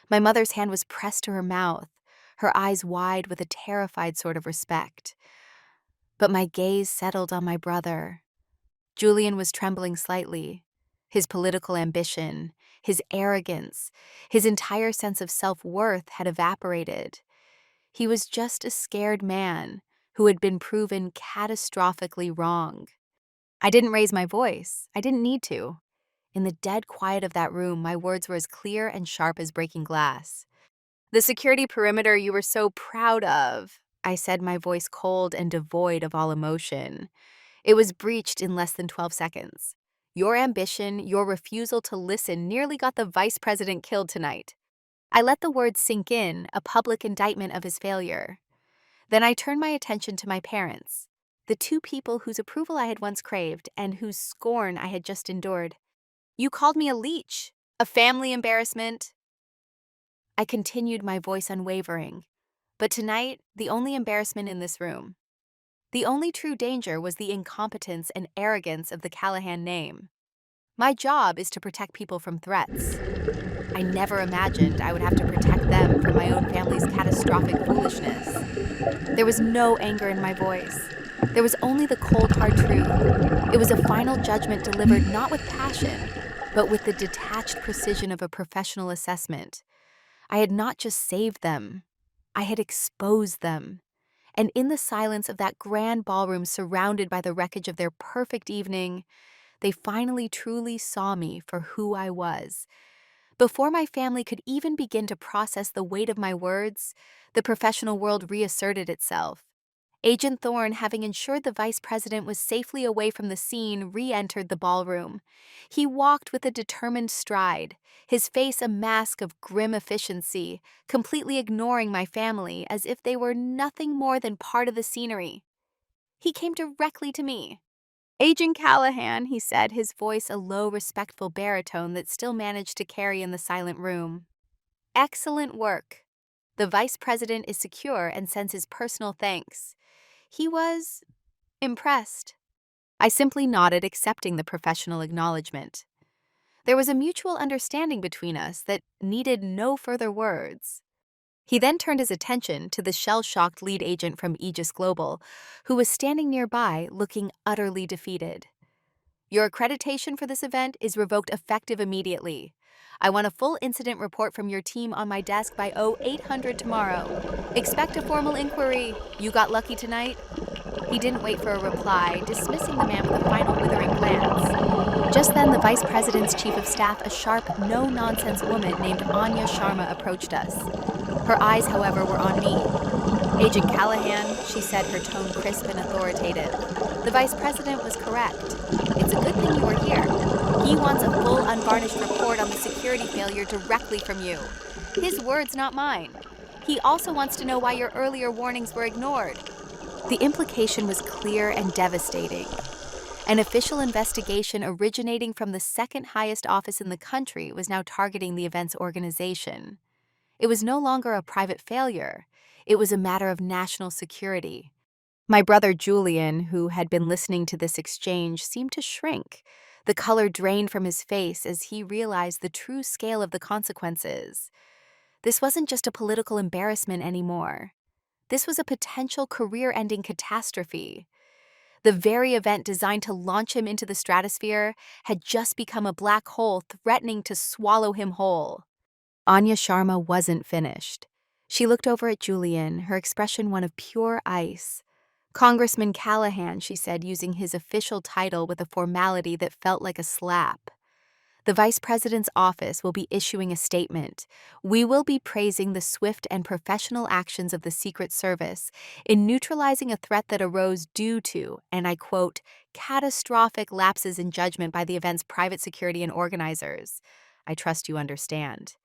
My mother's hand was pressed to her mouth, her eyes wide with a terrified sort of respect. But my gaze settled on my brother. Julian was trembling slightly. His political ambition, his arrogance, his entire sense of self-worth had evaporated. He was just a scared man who had been proven catastrophically wrong. I didn't raise my voice. I didn't need to. In the dead quiet of that room, my words were as clear and sharp as breaking glass. "The security perimeter you were so proud of," I said, my voice cold and devoid of all emotion. It was breached in less than 12 seconds. "Your ambition, your refusal to listen nearly got the vice president killed tonight." I let the words sink in, a public indictment of his failure. Then I turned my attention to my parents, the two people whose approval I had once craved and whose scorn I had just endured. "You called me a leech, a family embarrassment." I continued, my voice unwavering. But tonight, the only embarrassment in this room, the only true danger was the incompetence and arrogance of the Callahan name. My job is to protect people from threats. I never imagined I would have to protect them from my own family's catastrophic foolishness. There was no anger in my voice. There was only the cold, hard truth. It was a final judgment delivered not with passion, but with the detached precision of a professional assessment. I had not just saved them, I had exposed them. And in the silence of that grand ballroom surrounded by the wreckage of their perfect evening, they finally truly saw me for who I was. Before my family could even begin to process the weight of my words, the professional world reasserted itself. Agent Thorne, having ensured the vice president was safely away from the scene, re-entered the ballroom. He walked with a determined stride, his face a mask of grim efficiency, completely ignoring my family as if they were nothing more than part of the scenery. He came directly to me. "Agent Callahan," he said, his voice a low, respectful baritone that still managed to carry in the silent room. "Excellent work. The vice president is secure and sends his personal thanks." He was impressed. I simply nodded, accepting the professional acknowledgement. There was a mutual understanding between us that needed no further words. He then turned his attention to the shell-shocked lead agent from Aegis Global, who was standing nearby, looking utterly defeated. "Your accreditation for this event is revoked effective immediately. I want a full incident report from your team on my desk by 0800 tomorrow. Expect a formal inquiry. You got lucky tonight?" He didn't wait for a reply, dismissing the man with a final withering glance. Just then, the vice president's chief of staff, a sharp, no-nonsense woman named Anya Sharma, approached us. Her eyes, however, were on me. "Agent Callahan," she said, her tone crisp and authoritative. "The vice president was correct. It's a good thing you were here. He wants a full, unvarnished report on the security failure directly from you. His words, not mine. He also wants to know why your earlier warnings were ignored." The implication was clear and devastating. An official investigation originating from the second highest office in the country was now targeting the event's organization. It was no longer a private failure. It was a matter of national security. My brother Julian, who had been listening to this exchange, seemed to shrink. The color drained from his face as he realized the true scale of the consequences. This wasn't just a political embarrassment anymore. This was a potential career-ending catastrophe. The very event designed to launch him into the stratosphere had just become a black hole threatening to swallow him whole. Anya Sharma wasn't finished. She looked over at Julian, her expression one of pure ice. "Congressman Callahan," she said, using his official title with a formality that felt like a slap. The Vice President's office will be issuing a statement. We will be praising the swift and professional actions of the Secret Service in neutralizing a threat that arose due to, and I quote, catastrophic lapses in judgment by the event's private security and organizers. I trust you understand.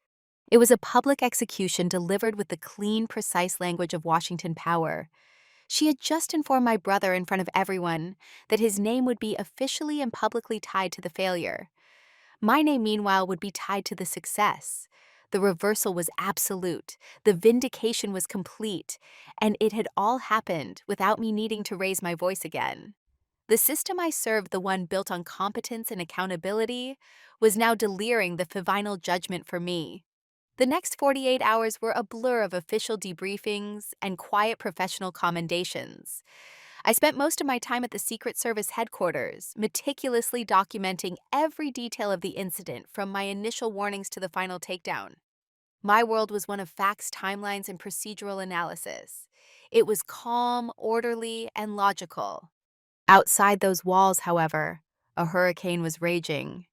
It was a public execution delivered with the clean, precise language of Washington power. She had just informed my brother in front of everyone that his name would be officially and publicly tied to the failure. My name, meanwhile, would be tied to the success. The reversal was absolute, the vindication was complete, and it had all happened without me needing to raise my voice again. The system I served, the one built on competence and accountability, was now delivering the final judgment for me. The next 48 hours were a blur of official debriefings and quiet professional commendations. I spent most of my time at the Secret Service headquarters, meticulously documenting every detail of the incident from my initial warnings to the final takedown. My world was one of facts, timelines, and procedural analysis. It was calm, orderly, and logical. Outside those walls, however, a hurricane was raging.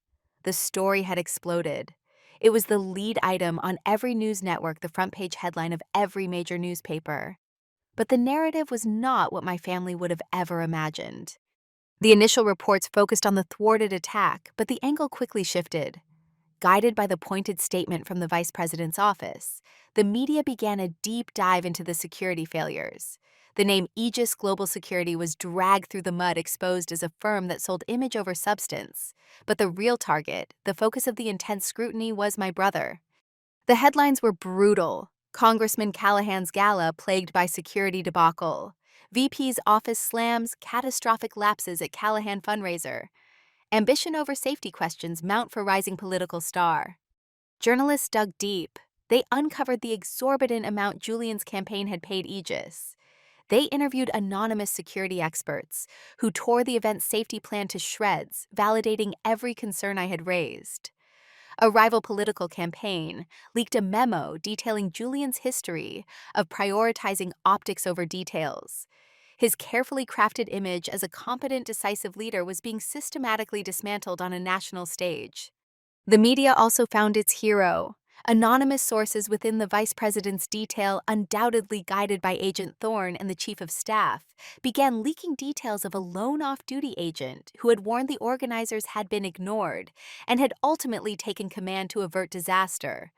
The story had exploded. It was the lead item on every news network, the front page headline of every major newspaper. But the narrative was not what my family would have ever imagined. The initial reports focused on the thwarted attack, but the angle quickly shifted. Guided by the pointed statement from the Vice President's office, the media began a deep dive into the security failures. The name Aegis Global Security was dragged through the mud, exposed as a firm that sold image over substance. But the real target, the focus of the intense scrutiny, was my brother. The headlines were brutal. Congressman Callahan's gala plagued by security debacle. VP's office slams catastrophic lapses at Callahan fundraiser. Ambition over safety questions mount for rising political star. Journalists dug deep. They uncovered the exorbitant amount Julian's campaign had paid Aegis. They interviewed anonymous security experts who tore the event's safety plan to shreds, validating every concern I had raised. A rival political campaign leaked a memo detailing Julian's history of prioritizing optics over details. His carefully crafted image as a competent, decisive leader was being systematically dismantled on a national stage. The media also found its hero. Anonymous sources within the Vice President's detail, undoubtedly guided by Agent Thorne and the Chief of Staff, began leaking details of a lone off-duty agent who had warned the organizers had been ignored and had ultimately taken command to avert disaster.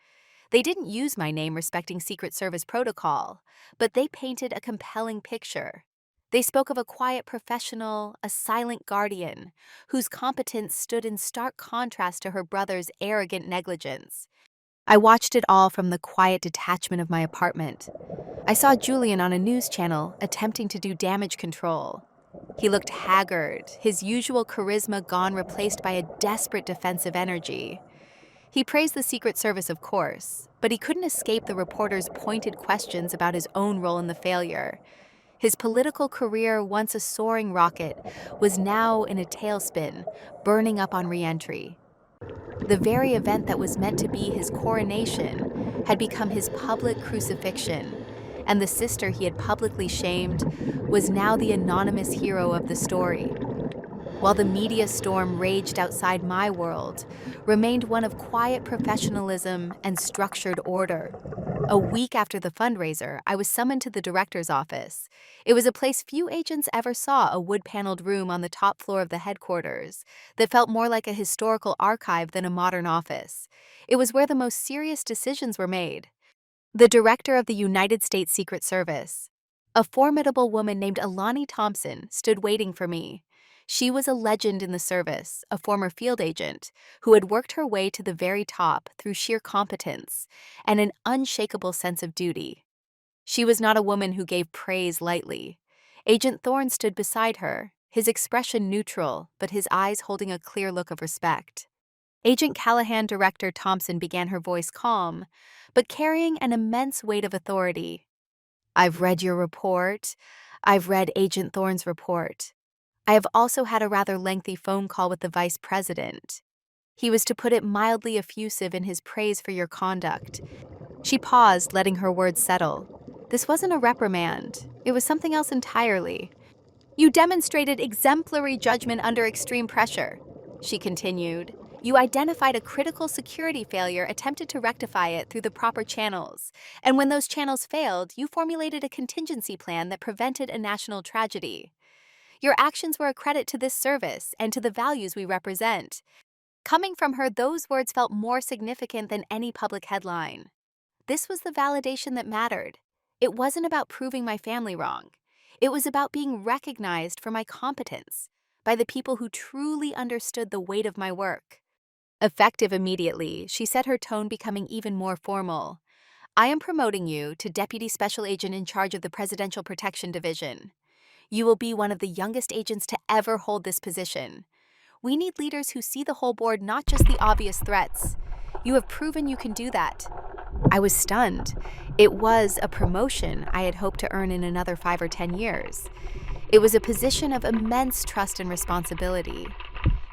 They didn't use my name respecting Secret Service protocol, but they painted a compelling picture. They spoke of a quiet professional, a silent guardian, whose competence stood in stark contrast to her brother's arrogant negligence. I watched it all from the quiet detachment of my apartment. I saw Julian on a news channel attempting to do damage control. He looked haggard, his usual charisma gone, replaced by a desperate defensive energy. He praised the Secret Service, of course, but he couldn't escape the reporters' pointed questions about his own role in the failure. His political career, once a soaring rocket, was now in a tailspin, burning up on re-entry. The very event that was meant to be his coronation had become his public crucifixion, and the sister he had publicly shamed was now the anonymous hero of the story. While the media storm raged outside my world, remained one of quiet professionalism and structured order. A week after the fundraiser, I was summoned to the director's office. It was a place few agents ever saw, a wood-paneled room on the top floor of the headquarters that felt more like a historical archive than a modern office. It was where the most serious decisions were made. The director of the United States Secret Service, a formidable woman named Alani Thompson, stood waiting for me. She was a legend in the service, a former field agent, who had worked her way to the very top through sheer competence and an unshakable sense of duty. She was not a woman who gave praise lightly. Agent Thorne stood beside her, his expression neutral, but his eyes holding a clear look of respect. Agent Callahan, Director Thompson, began, her voice calm, but carrying an immense weight of authority. "I've read your report. I've read Agent Thorne's report. I have also had a rather lengthy phone call with the Vice President. He was, to put it mildly, effusive in his praise for your conduct." She paused, letting her words settle. This wasn't a reprimand. It was something else entirely. "You demonstrated exemplary judgment under extreme pressure," she continued. You identified a critical security failure, attempted to rectify it through the proper channels. And when those channels failed, you formulated a contingency plan that prevented a national tragedy. Your actions were a credit to this service and to the values we represent. Coming from her, those words felt more significant than any public headline. This was the validation that mattered. It wasn't about proving my family wrong. It was about being recognized for my competence by the people who truly understood the weight of my work. Effective immediately, she said, her tone becoming even more formal. I am promoting you to Deputy Special Agent in charge of the Presidential Protection Division. You will be one of the youngest agents to ever hold this position. We need leaders who see the whole board, not just the obvious threats. You have proven you can do that. I was stunned. It was a promotion I had hoped to earn in another 5 or 10 years. It was a position of immense trust and responsibility.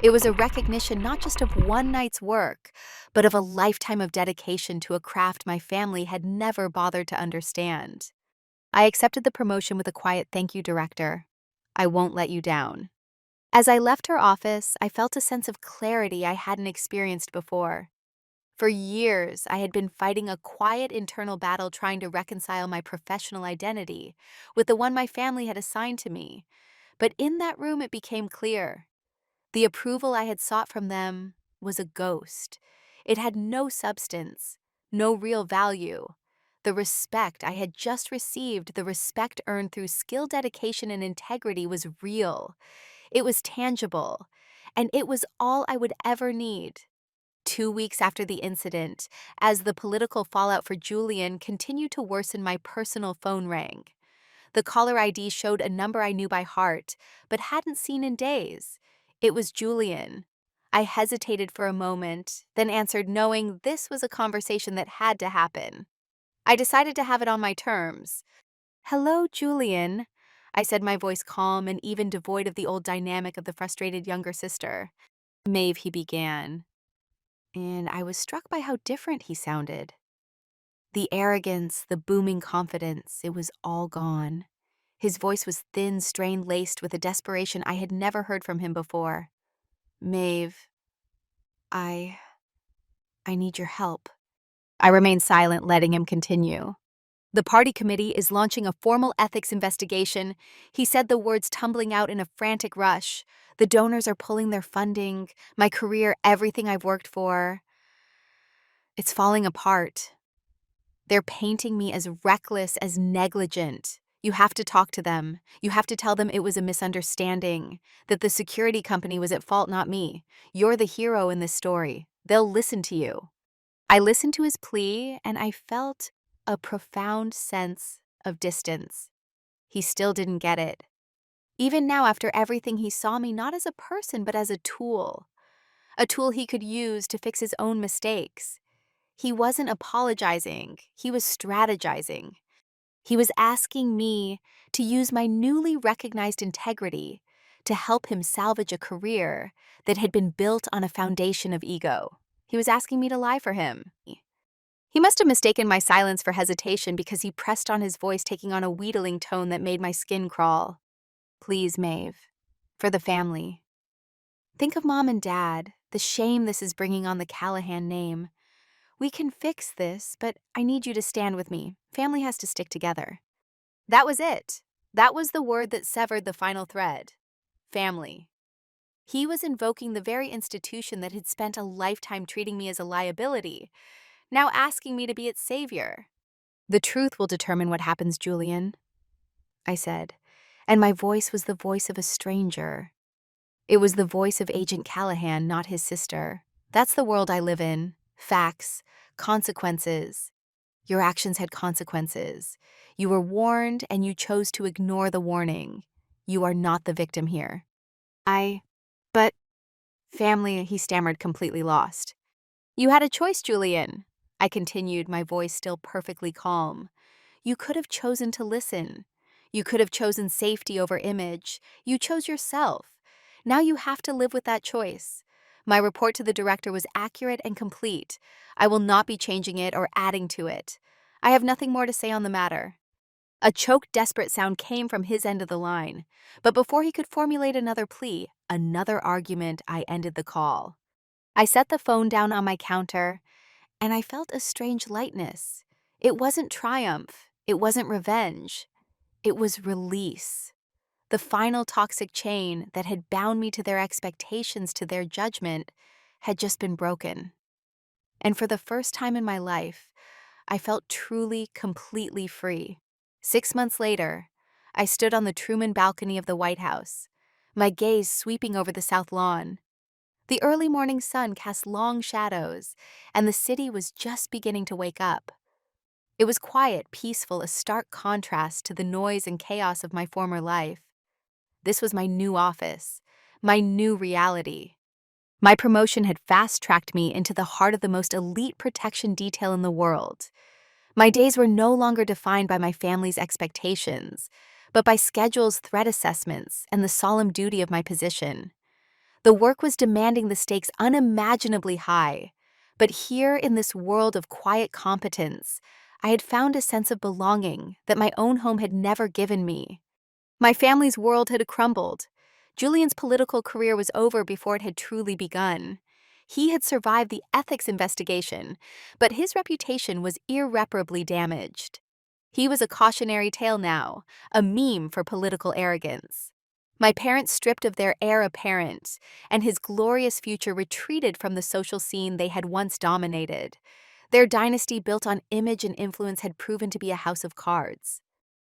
It was a recognition not just of one night's work, but of a lifetime of dedication to a craft my family had never bothered to understand. I accepted the promotion with a quiet "Thank you, Director. I won't let you down." As I left her office, I felt a sense of clarity I hadn't experienced before. For years, I had been fighting a quiet internal battle trying to reconcile my professional identity with the one my family had assigned to me. But in that room, it became clear. The approval I had sought from them was a ghost. It had no substance, no real value. The respect I had just received, the respect earned through skill, dedication, and integrity, was real. It was tangible, and it was all I would ever need. 2 weeks after the incident, as the political fallout for Julian continued to worsen, my personal phone rang. The caller ID showed a number I knew by heart, but hadn't seen in days. It was Julian. I hesitated for a moment, then answered, knowing this was a conversation that had to happen. I decided to have it on my terms. "Hello, Julian," I said, my voice calm and even devoid of the old dynamic of the frustrated younger sister. "Maeve," he began, and I was struck by how different he sounded. The arrogance, the booming confidence, it was all gone. His voice was thin, strained, laced with a desperation I had never heard from him before. "Maeve, I need your help." I remained silent, letting him continue. "The party committee is launching a formal ethics investigation," he said, the words tumbling out in a frantic rush. "The donors are pulling their funding, my career, everything I've worked for. It's falling apart. They're painting me as reckless, as negligent. You have to talk to them. You have to tell them it was a misunderstanding, that the security company was at fault, not me. You're the hero in this story. They'll listen to you." I listened to his plea, and I felt a profound sense of distance. He still didn't get it. Even now, after everything, he saw me not as a person, but as a tool he could use to fix his own mistakes. He wasn't apologizing, he was strategizing. He was asking me to use my newly recognized integrity to help him salvage a career that had been built on a foundation of ego. He was asking me to lie for him. He must have mistaken my silence for hesitation, because he pressed on, his voice taking on a wheedling tone that made my skin crawl. "Please, Maeve, for the family. Think of Mom and Dad, the shame this is bringing on the Callahan name. We can fix this, but I need you to stand with me. Family has to stick together." That was it. That was the word that severed the final thread. Family. He was invoking the very institution that had spent a lifetime treating me as a liability, now asking me to be its savior. "The truth will determine what happens, Julian," I said, and my voice was the voice of a stranger. It was the voice of Agent Callahan, not his sister. "That's the world I live in. Facts, consequences. Your actions had consequences. You were warned, and you chose to ignore the warning. You are not the victim here." But family," he stammered, completely lost. "You had a choice, Julian," I continued, my voice still perfectly calm. "You could have chosen to listen. You could have chosen safety over image. You chose yourself. Now you have to live with that choice. My report to the director was accurate and complete. I will not be changing it or adding to it. I have nothing more to say on the matter." A choked, desperate sound came from his end of the line, but before he could formulate another plea, another argument, I ended the call. I set the phone down on my counter, and I felt a strange lightness. It wasn't triumph, it wasn't revenge, it was release. The final toxic chain that had bound me to their expectations, to their judgment, had just been broken. And for the first time in my life, I felt truly, completely free. 6 months later, I stood on the Truman balcony of the White House, my gaze sweeping over the South Lawn. The early morning sun cast long shadows, and the city was just beginning to wake up. It was quiet, peaceful, a stark contrast to the noise and chaos of my former life. This was my new office, my new reality. My promotion had fast-tracked me into the heart of the most elite protection detail in the world. My days were no longer defined by my family's expectations, but by schedules, threat assessments, and the solemn duty of my position. The work was demanding the stakes unimaginably high, but here in this world of quiet competence, I had found a sense of belonging that my own home had never given me. My family's world had crumbled. Julian's political career was over before it had truly begun. He had survived the ethics investigation, but his reputation was irreparably damaged. He was a cautionary tale now, a meme for political arrogance. My parents stripped of their heir apparent, and his glorious future retreated from the social scene they had once dominated. Their dynasty built on image and influence had proven to be a house of cards.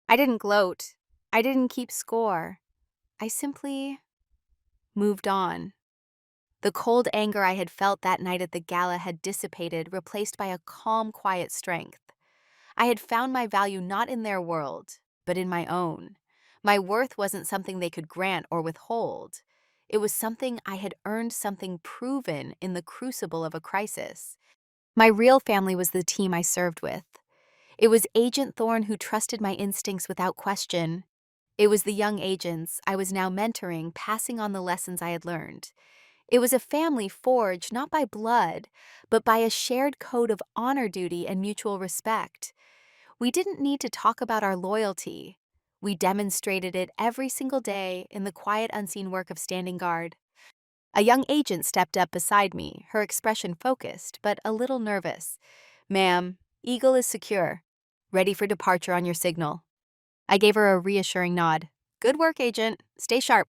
I didn't gloat. I didn't keep score. I simply moved on. The cold anger I had felt that night at the gala had dissipated, replaced by a calm, quiet strength. I had found my value not in their world, but in my own. My worth wasn't something they could grant or withhold. It was something I had earned, something proven in the crucible of a crisis. My real family was the team I served with. It was Agent Thorne who trusted my instincts without question. It was the young agents I was now mentoring, passing on the lessons I had learned. It was a family forged not by blood, but by a shared code of honor, duty, and mutual respect. We didn't need to talk about our loyalty. We demonstrated it every single day in the quiet, unseen work of standing guard. A young agent stepped up beside me, her expression focused, but a little nervous. "Ma'am, Eagle is secure. Ready for departure on your signal." I gave her a reassuring nod. "Good work, Agent. Stay sharp."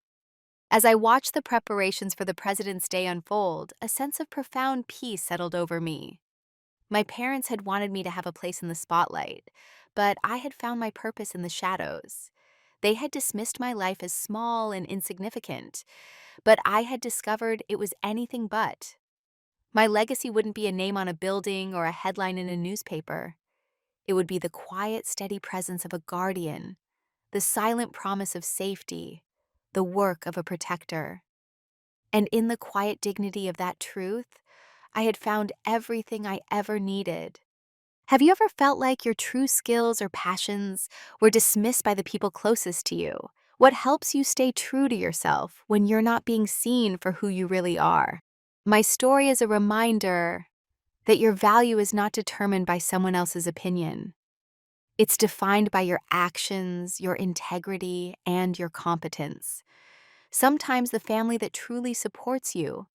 As I watched the preparations for the President's Day unfold, a sense of profound peace settled over me. My parents had wanted me to have a place in the spotlight, but I had found my purpose in the shadows. They had dismissed my life as small and insignificant, but I had discovered it was anything but. My legacy wouldn't be a name on a building or a headline in a newspaper. It would be the quiet, steady presence of a guardian, the silent promise of safety, the work of a protector. And in the quiet dignity of that truth, I had found everything I ever needed. Have you ever felt like your true skills or passions were dismissed by the people closest to you? What helps you stay true to yourself when you're not being seen for who you really are? My story is a reminder that your value is not determined by someone else's opinion. It's defined by your actions, your integrity, and your competence. Sometimes the family that truly supports you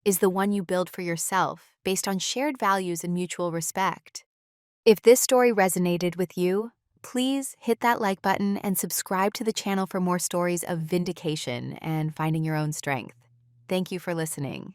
is the one you build for yourself based on shared values and mutual respect. If this story resonated with you, please hit that like button and subscribe to the channel for more stories of vindication and finding your own strength. Thank you for listening.